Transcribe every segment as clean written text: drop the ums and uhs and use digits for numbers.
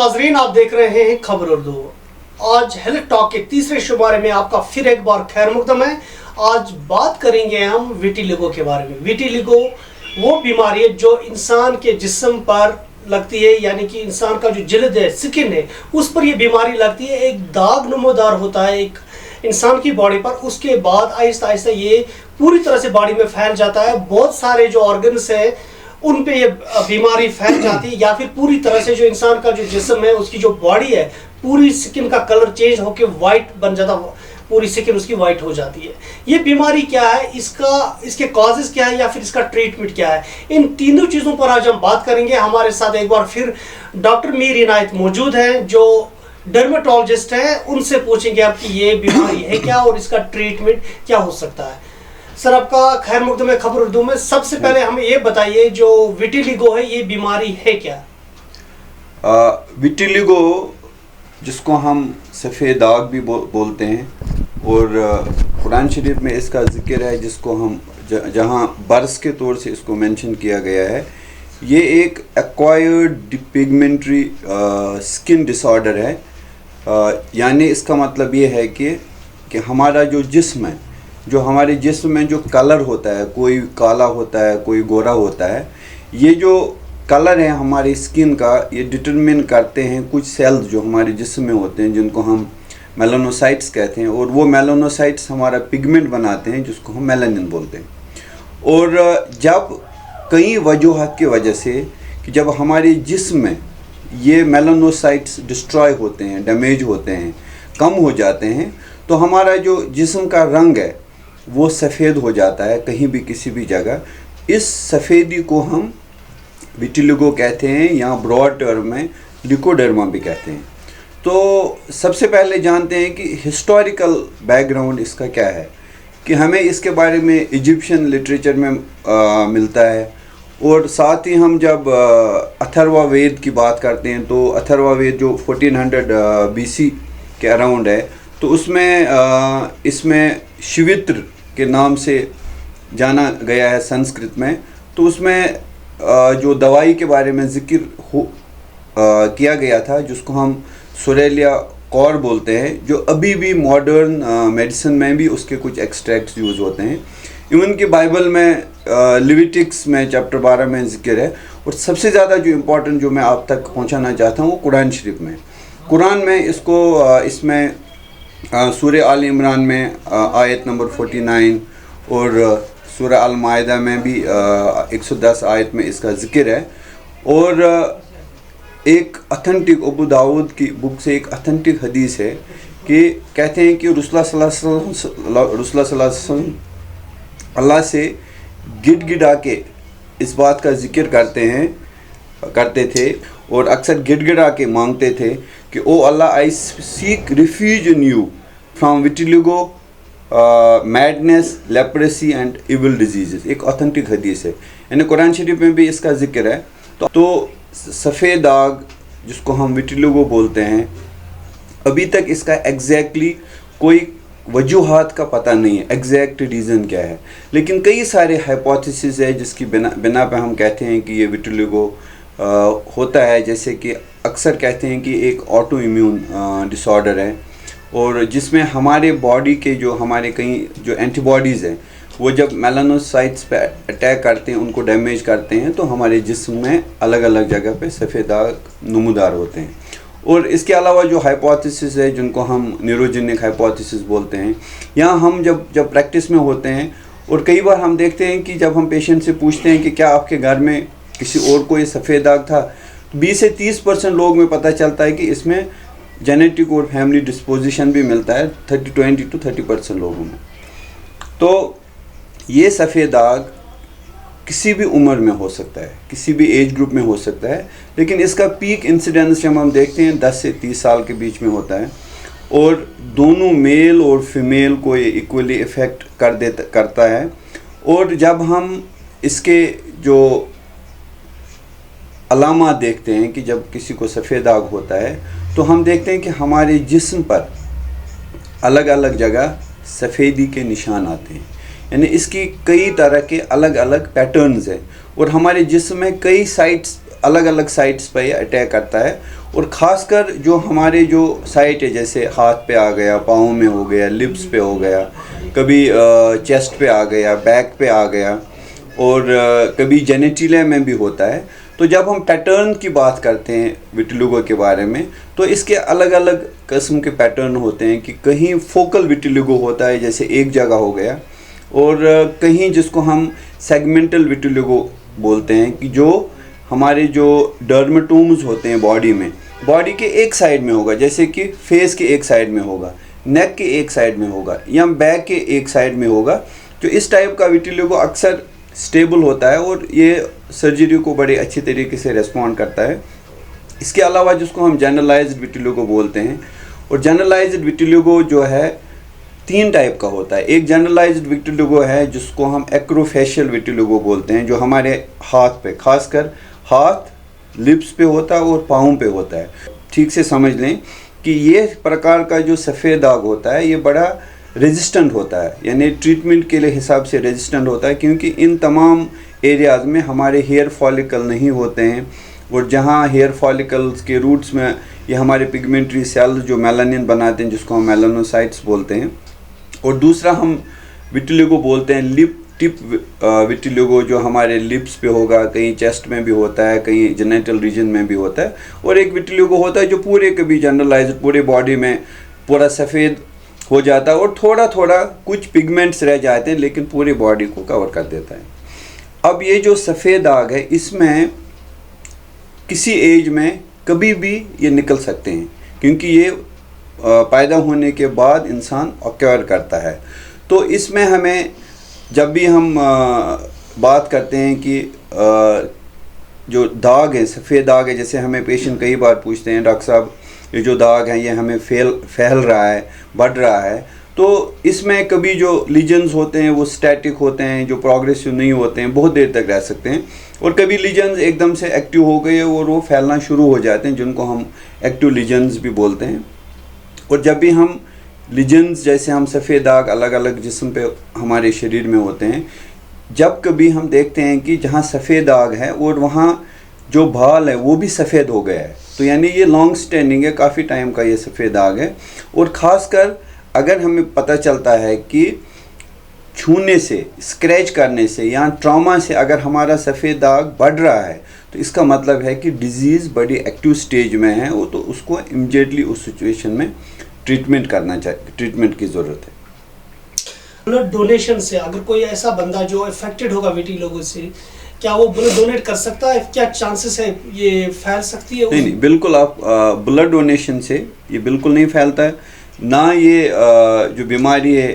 नाजरीन, आप देख रहे हैं खबर उर्दू। आज हेल्थ टॉक के तीसरे शुमारे में आपका फिर एक बार खैर मुकदम है। आज बात करेंगे हम विटिलिगो के बारे में। विटिलिगो वो बीमारी है जो इंसान के जिस्म पर लगती है, यानी कि इंसान का जो जिल्द है, स्किन है, उस पर ये बीमारी लगती है। एक दाग नमोदार होता है एक इंसान की बॉडी पर। उसके बाद आहिस्ता आहिस्ता ये पूरी तरह से बॉडी में फैल जाता है। बहुत सारे जो ऑर्गन्स है उन पे ये बीमारी फैल जाती है, या फिर पूरी तरह से जो इंसान का जो जिस्म है, उसकी जो बॉडी है, पूरी स्किन का कलर चेंज होकर वाइट बन जाता है, पूरी स्किन उसकी वाइट हो जाती है। ये बीमारी क्या है, इसके कॉजेज क्या है, या फिर इसका ट्रीटमेंट क्या है, इन तीनों चीज़ों पर आज हम बात करेंगे। हमारे साथ एक बार फिर डॉक्टर मीर इनायत मौजूद हैं, जो डर्मेटोलॉजिस्ट हैं। उनसे पूछेंगे आपकी ये बीमारी है क्या और इसका ट्रीटमेंट क्या हो सकता है। सर, आपका खैर मुकदम है खबर उर्दू में। सबसे पहले हमें ये बताइए, जो विटिलिगो है ये बीमारी है क्या? विटिलिगो, जिसको हम सफ़ेद दाग भी बोलते हैं, और कुरान शरीफ में इसका जिक्र है, जिसको हम जहाँ बर्स के तौर से इसको मेंशन किया गया है। ये एक एक्वायर्ड पिगमेंट्री स्किन डिसऑर्डर है। यानी इसका मतलब ये है कि हमारा जो जिस्म है, जो हमारे जिस्म में जो कलर होता है, कोई काला होता है, कोई गोरा होता है, ये जो कलर है हमारी स्किन का, ये डिटरमिन करते हैं कुछ सेल्स जो हमारे जिस्म में होते हैं, जिनको हम मेलानोसाइट्स कहते हैं। और वो मेलानोसाइट्स हमारा पिगमेंट बनाते हैं, जिसको हम मेलानिन बोलते हैं। और जब कई वजूहत की वजह से कि जब हमारे जिस्म में ये मेलानोसाइट्स डिस्ट्रॉय होते हैं, डैमेज होते हैं, कम हो जाते हैं, तो हमारा जो जिस्म का रंग है वो सफ़ेद हो जाता है कहीं भी किसी भी जगह। इस सफ़ेदी को हम विटिलिगो कहते हैं, या ब्रॉड टर्म में लिकोडर्मा भी कहते हैं। तो सबसे पहले जानते हैं कि हिस्टोरिकल बैकग्राउंड इसका क्या है, कि हमें इसके बारे में इजिप्शियन लिटरेचर में मिलता है। और साथ ही हम जब अथर्वा वेद की बात करते हैं, तो अथर्वा वेद जो 1400 BC के अराउंड है, तो उसमें इसमें शिवित्र के नाम से जाना गया है संस्कृत में। तो उसमें जो दवाई के बारे में जिक्र किया गया था, जिसको हम सोरेलिया कॉर बोलते हैं, जो अभी भी मॉडर्न मेडिसिन में भी उसके कुछ एक्सट्रैक्ट्स यूज़ होते हैं। इवन कि बाइबल में लिविटिक्स में चैप्टर 12 में जिक्र है। और सबसे ज़्यादा जो इम्पोर्टेंट जो मैं आप तक पहुंचाना चाहता हूँ, वो कुरान शरीफ में। कुरान में इसको इसमें सूरह आल इमरान में आयत नंबर 49 और सूरह अल माइदा में भी 110 आयत में इसका जिक्र है। और एक अथेंटिक अबू दाऊद की बुक से एक अथेंटिक हदीस है कि कहते हैं कि रसूलुल्लाह सल्लल्लाहु अलैहि वसल्लम अल्लाह से गिड़गिड़ा के इस बात का जिक्र करते थे, और अक्सर गिड़गिड़ा के मांगते थे कि ओ अल्लाह, I seek refuge in you from vitiligo, madness, leprosy and evil disease. एक ऑथेंटिक हदीस है, यानी कुरान शरीफ में भी इसका जिक्र है। तो सफ़ेद दाग, जिसको हम विटिलिगो बोलते हैं, अभी तक इसका एग्जैक्टली कोई वजूहात का पता नहीं है, एग्जैक्ट रीज़न क्या है। लेकिन कई सारे हाइपोथेसिस है जिसकी बिना पे हम कहते हैं कि ये विटिलिगो होता है। जैसे कि अक्सर कहते हैं कि एक ऑटो इम्यून डिसऑर्डर है, और जिसमें हमारे बॉडी के जो हमारे कई जो एंटीबॉडीज़ हैं, वो जब मेलानोसाइट्स पे अटैक करते हैं, उनको डैमेज करते हैं, तो हमारे जिस्म में अलग अलग जगह पे सफ़ेद दाग नमूदार होते हैं। और इसके अलावा जो हाइपोथेसिस है, जिनको हम न्यूरोजेनिक हाइपोथेसिस बोलते हैं, यहाँ हम जब प्रैक्टिस में होते हैं, और कई बार हम देखते हैं कि जब हम पेशेंट से पूछते हैं कि क्या आपके घर में किसी और को ये सफ़ेद दाग था, 20 से 30% लोग में पता चलता है कि इसमें जेनेटिक और फैमिली डिस्पोजिशन भी मिलता है 20 to 30% लोगों में। तो ये सफ़ेद दाग किसी भी उम्र में हो सकता है, किसी भी एज ग्रुप में हो सकता है, लेकिन इसका पीक इंसिडेंस जब हम देखते हैं 10 से 30 साल के बीच में होता है। और दोनों मेल और फीमेल को ये इक्वली इफ़ेक्ट करता है। और जब हम इसके जो अलामा देखते हैं कि जब किसी को सफ़ेद दाग होता है, तो हम देखते हैं कि हमारे जिस्म पर अलग अलग जगह सफ़ेदी के निशान आते हैं। यानी इसकी कई तरह के अलग अलग पैटर्न्स हैं, और हमारे जिस्म में कई साइट्स अलग अलग साइट्स पे ये अटैक करता है। और ख़ासकर जो हमारे जो साइट है, जैसे हाथ पे आ गया, पाँव में हो गया, लिप्स पे हो गया, कभी चेस्ट पे आ गया, बैक पे आ गया, और कभी जेनेटिलिया में भी होता है। तो जब हम पैटर्न की बात करते हैं विटिलिगो के बारे में, तो इसके अलग अलग किस्म के पैटर्न होते हैं कि कहीं फोकल विटिलिगो होता है, जैसे एक जगह हो गया, और कहीं जिसको हम सेगमेंटल विटिलिगो बोलते हैं कि जो हमारे जो डर्मेटोम्स होते हैं बॉडी में, बॉडी के एक साइड में होगा, जैसे कि फेस के एक साइड में होगा, नेक के एक साइड में होगा, या बैक के एक साइड में होगा। तो इस टाइप का विटिलिगो अक्सर स्टेबल होता है और ये सर्जरी को बड़े अच्छी तरीके से रिस्पॉन्ड करता है। इसके अलावा जिसको हम जनरलाइज्ड विटिलिगो बोलते हैं, और जनरलाइज्ड विटिलिगो जो है 3 टाइप का होता है। एक जनरलाइज्ड विटिलिगो है जिसको हम एक्रोफेशियल विटिलिगो बोलते हैं, जो हमारे हाथ पे, खासकर हाथ, लिप्स पे होता है और पाँव पे होता है। ठीक से समझ लें कि ये प्रकार का जो सफ़ेद दाग होता है ये बड़ा रेजिस्टेंट होता है, यानी ट्रीटमेंट के लिए हिसाब से रेजिस्टेंट होता है, क्योंकि इन तमाम एरियाज़ में हमारे हेयर फॉलिकल नहीं होते हैं, और जहाँ हेयर फॉलिकल्स के रूट्स में ये हमारे पिगमेंटरी सेल्स जो मेलानिन बनाते हैं, जिसको हम मेलानोसाइट्स बोलते हैं। और दूसरा हम विटिलिगो बोलते हैं लिप टिप विटिलिगो, जो हमारे लिप्स पे होगा, कहीं चेस्ट में भी होता है, कहीं जेनिटल रीजन में भी होता है। और एक विटिलिगो होता है जो पूरे कभी जनरलाइज पूरे बॉडी में पूरा सफ़ेद हो जाता है, और थोड़ा थोड़ा कुछ पिगमेंट्स रह जाते हैं, लेकिन पूरी बॉडी को कवर कर देता है। अब ये जो सफ़ेद दाग है, इसमें किसी एज में कभी भी ये निकल सकते हैं, क्योंकि ये पैदा होने के बाद इंसान ऑक्योर करता है। तो इसमें हमें जब भी हम बात करते हैं कि जो दाग है, सफ़ेद दाग है, जैसे हमें पेशेंट कई बार पूछते हैं, डॉक्टर साहब ये जो दाग है ये हमें फैल रहा है, बढ़ रहा है, तो इसमें कभी जो लीजन्स होते हैं वो स्टैटिक होते हैं, जो प्रोग्रेसिव नहीं होते हैं, बहुत देर तक रह सकते हैं, और कभी लीजन्स एकदम से एक्टिव हो गए और वो फैलना शुरू हो जाते हैं, जिनको हम एक्टिव लीजन्स भी बोलते हैं। और जब भी हम लीजन्स, जैसे हम सफ़ेद दाग अलग अलग जिस्म पे हमारे शरीर में होते हैं, जब कभी हम देखते हैं कि जहाँ सफ़ेद दाग है और वहाँ जो बाल है वो भी सफ़ेद हो गया है, तो यानी ये लॉन्ग स्टैंडिंग है, काफ़ी टाइम का ये सफ़ेद दाग है। और ख़ासकर अगर हमें पता चलता है कि छूने से, स्क्रैच करने से या ट्रॉमा से अगर हमारा सफ़ेद दाग बढ़ रहा है, तो इसका मतलब है कि डिज़ीज़ बड़ी एक्टिव स्टेज में है, वो तो उसको इमीडिएटली उस सिचुएशन में ट्रीटमेंट करना चाहिए, ट्रीटमेंट की ज़रूरत है। ब्लड डोनेशन से अगर कोई ऐसा बंदा जो अफेक्टेड होगा विटिलिगो से, क्या वो ब्लड डोनेट कर सकता है? क्या चांसेस है ये फैल सकती है? नहीं, बिल्कुल आप ब्लड डोनेशन से ये बिल्कुल नहीं फैलता है। ना ये जो बीमारी है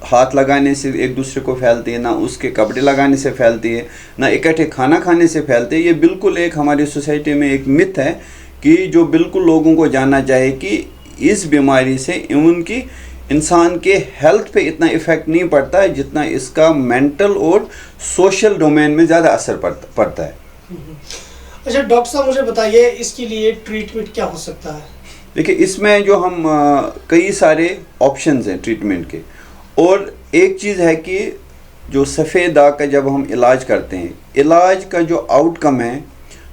हाथ लगाने से एक दूसरे को फैलती है, ना उसके कपड़े लगाने से फैलती है, ना इकट्ठे खाना खाने से फैलती है। ये बिल्कुल एक हमारी सोसाइटी में एक मिथ है कि जो बिल्कुल लोगों को जानना चाहिए कि इस बीमारी से उनकी इंसान के हेल्थ पे इतना इफ़ेक्ट नहीं पड़ता है जितना इसका मेंटल और सोशल डोमेन में ज़्यादा असर पड़ता है। अच्छा डॉक्टर साहब, मुझे बताइए इसके लिए ट्रीटमेंट क्या हो सकता है? देखिए, इसमें जो हम कई सारे ऑप्शंस हैं ट्रीटमेंट के, और एक चीज़ है कि जो सफ़ेद दाग का जब हम इलाज करते हैं, इलाज का जो आउटकम है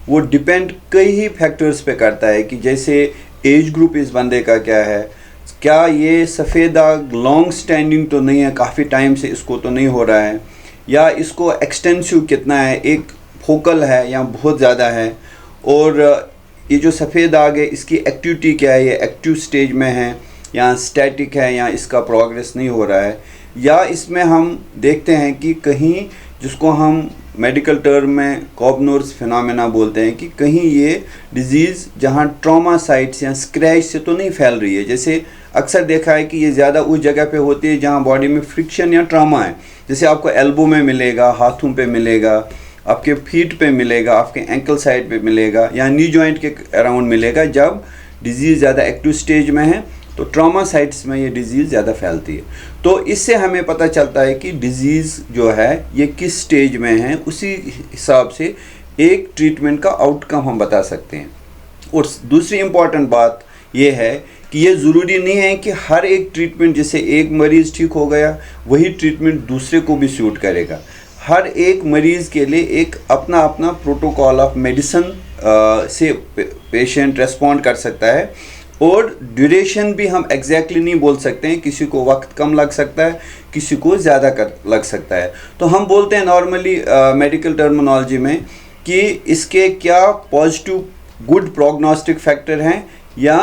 वो डिपेंड कई फैक्टर्स पे करता है, कि जैसे एज ग्रुप इस बंदे का क्या है, क्या ये सफ़ेद दाग लॉन्ग स्टैंडिंग तो नहीं है, काफ़ी टाइम से इसको तो नहीं हो रहा है, या इसको एक्सटेंसिव कितना है, एक फोकल है या बहुत ज़्यादा है, और ये जो सफ़ेद दाग है इसकी एक्टिविटी क्या है, ये एक्टिव स्टेज में है या स्टैटिक है, या इसका प्रोग्रेस नहीं हो रहा है, या इसमें हम देखते हैं कि कहीं जिसको हम मेडिकल टर्म में कॉबनोर्स फिनोमेना बोलते हैं कि कहीं ये डिज़ीज़ जहाँ ट्रॉमा साइट्स या स्क्रैच से तो नहीं फैल रही है। जैसे अक्सर देखा है कि ये ज़्यादा उस जगह पे होती है जहाँ बॉडी में फ्रिक्शन या ट्रॉमा है, जैसे आपको एल्बो में मिलेगा, हाथों पे मिलेगा, आपके फीट पे मिलेगा, आपके एंकल साइड पे मिलेगा, या नी जॉइंट के अराउंड मिलेगा। जब डिज़ीज़ ज़्यादा एक्टिव स्टेज में है तो ट्रॉमा साइट्स में ये डिज़ीज़ ज़्यादा फैलती है। तो इससे हमें पता चलता है कि डिज़ीज़ जो है ये किस स्टेज में है, उसी हिसाब से एक ट्रीटमेंट का आउटकम हम बता सकते हैं। और दूसरी इम्पॉर्टेंट बात ये है कि ये ज़रूरी नहीं है कि हर एक ट्रीटमेंट, जैसे एक मरीज़ ठीक हो गया वही ट्रीटमेंट दूसरे को भी सूट करेगा। हर एक मरीज़ के लिए एक अपना अपना प्रोटोकॉल ऑफ मेडिसिन से पेशेंट रेस्पॉन्ड कर सकता है, और ड्यूरेशन भी हम एग्जैक्टली नहीं बोल सकते हैं, किसी को वक्त कम लग सकता है, किसी को ज़्यादा लग सकता है। तो हम बोलते हैं नॉर्मली मेडिकल टर्मिनोलॉजी में कि इसके क्या पॉजिटिव गुड प्रोग्नोस्टिक फैक्टर हैं या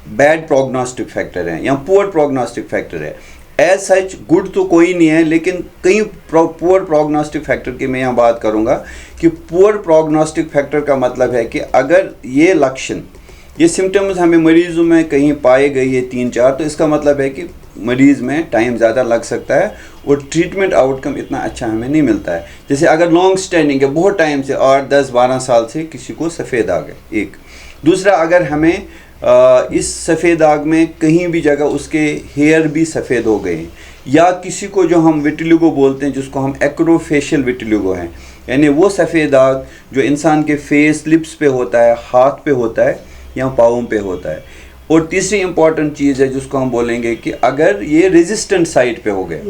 बैड प्रोग्नोस्टिक फैक्टर हैं या पुअर प्रोग्नोस्टिक फैक्टर है। एज सच गुड तो कोई नहीं है, लेकिन कई पुअर प्रोग्नोस्टिक फैक्टर की मैं यहाँ बात करूँगा कि पुअर प्रोग्नोस्टिक फैक्टर का मतलब है कि अगर ये लक्षण, ये सिम्टम्स हमें मरीज़ों में कहीं पाए गए ये 3-4, तो इसका मतलब है कि मरीज़ में टाइम ज़्यादा लग सकता है और ट्रीटमेंट आउटकम इतना अच्छा हमें नहीं मिलता है। जैसे अगर लॉन्ग स्टैंडिंग है, बहुत टाइम से 8, 10, 12 साल से किसी को सफ़ेद दाग है, एक। दूसरा, अगर हमें इस सफ़ेद दाग में कहीं भी जगह उसके हेयर भी सफ़ेद हो गए, या किसी को जो हम विटिलिगो बोलते हैं, जिसको हम एक्रोफेशियल विटिलिगो हैं, यानी वो सफ़ेद दाग जो इंसान के फेस, लिप्स पे होता है, हाथ पे होता है या पाँव पे होता है। और तीसरी इंपॉर्टेंट चीज़ है जिसको हम बोलेंगे कि अगर ये रेजिस्टेंट साइट पे हो गए,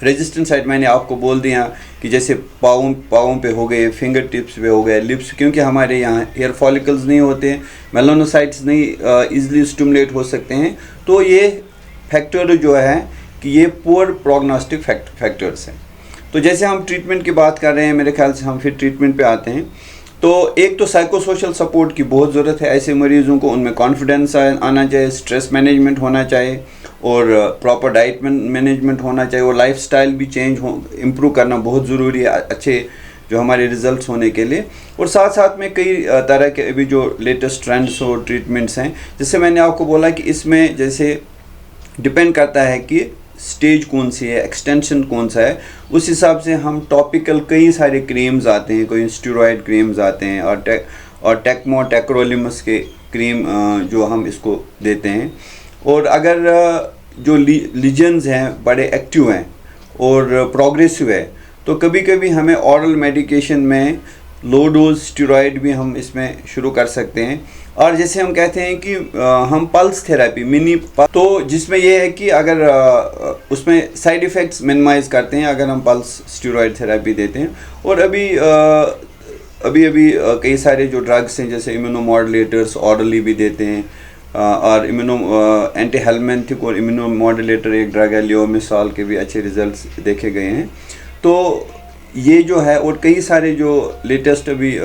रेजिस्टेंट साइट मैंने आपको बोल दिया कि जैसे पाँव पे हो गए, फिंगर टिप्स पे हो गए, लिप्स, क्योंकि हमारे यहाँ हेयर फॉलिकल्स नहीं होते, मेलानोसाइट्स नहीं इजीली स्टिमुलेट हो सकते हैं, तो ये फैक्टर जो है कि ये पुअर प्रोग्नोस्टिक फैक्टर्स हैं। तो जैसे हम ट्रीटमेंट की बात कर रहे हैं, मेरे ख्याल से हम फिर ट्रीटमेंट पे आते हैं। तो एक तो साइकोसोशल सपोर्ट की बहुत ज़रूरत है ऐसे मरीज़ों को, उनमें कॉन्फिडेंस आना चाहिए, स्ट्रेस मैनेजमेंट होना चाहिए, और प्रॉपर डाइट मैनेजमेंट होना चाहिए, और लाइफस्टाइल भी चेंज इम्प्रूव करना बहुत ज़रूरी है अच्छे जो हमारे रिजल्ट्स होने के लिए। और साथ साथ में कई तरह के अभी जो लेटेस्ट ट्रेंड्स और ट्रीटमेंट्स हैं, जैसे मैंने आपको बोला कि इसमें जैसे डिपेंड करता है कि स्टेज कौन सी है, एक्सटेंशन कौन सा है, उस हिसाब से हम टॉपिकल कई सारे क्रीम्स आते हैं, कोई स्टेरॉयड क्रीम्स आते हैं, और टेक्रोलिमस के क्रीम जो हम इसको देते हैं। और अगर जो लीजन्स हैं बड़े एक्टिव हैं और प्रोग्रेसिव है, तो कभी कभी हमें ऑरल मेडिकेशन में लो डोज स्टेरॉयड भी हम इसमें शुरू कर सकते हैं। और जैसे हम कहते हैं कि हम पल्स थेरेपी तो जिसमें ये है कि अगर उसमें साइड इफ़ेक्ट्स मिनिमाइज़ करते हैं अगर हम पल्स स्टेरॉयड थेरेपी देते हैं। और अभी कई सारे जो ड्रग्स हैं जैसे इम्यूनोमॉड्यूलेटर्स ऑरली भी देते हैं, और एंटी हेलमेंथिक और इम्यूनोमॉड्यूलेटर एक ड्रग है लियोमिसॉल के भी अच्छे रिजल्ट्स देखे गए हैं। तो ये जो है, और कई सारे जो लेटेस्ट अभी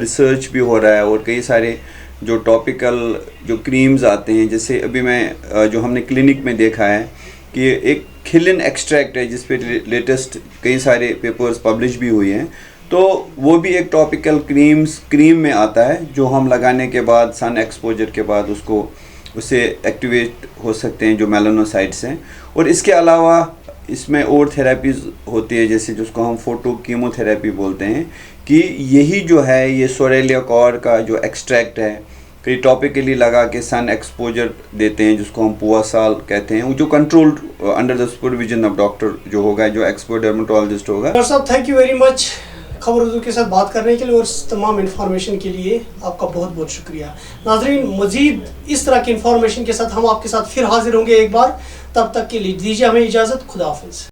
रिसर्च भी हो रहा है, और कई सारे जो टॉपिकल जो क्रीम्स आते हैं, जैसे अभी मैं जो हमने क्लिनिक में देखा है कि एक खिलिन एक्सट्रैक्ट है जिस पे लेटेस्ट कई सारे पेपर्स पब्लिश भी हुए हैं, तो वो भी एक टॉपिकल क्रीम में आता है जो हम लगाने के बाद सन एक्सपोजर के बाद उससे एक्टिवेट हो सकते हैं जो मेलानोसाइट्स हैं। और इसके अलावा इसमें और थेरेपीज़ होती है जैसे जिसको हम फोटो कीमोथेरेपी बोलते हैं, कि यही जो है ये सोरेलिया कॉर का जो एक्सट्रैक्ट है कई टॉपिकली लगा के सन एक्सपोजर देते हैं जिसको हम पुआसाल कहते हैं, जो controlled under the supervision of doctor जो होगा, जो एक्सपर्ट डर्मेटोलॉजिस्ट होगा। डॉक्टर साहब थैंक यू वेरी मच खबर उर्दू के साथ बात करने के लिए और तमाम इन्फॉर्मेशन के लिए आपका बहुत बहुत शुक्रिया। नाजरीन, मजीद इस तरह की इन्फॉर्मेशन के साथ हम आपके साथ फिर हाजिर होंगे एक बार, तब तक के लिए दीजिए हमें इजाज़त। खुदा हाफिज़।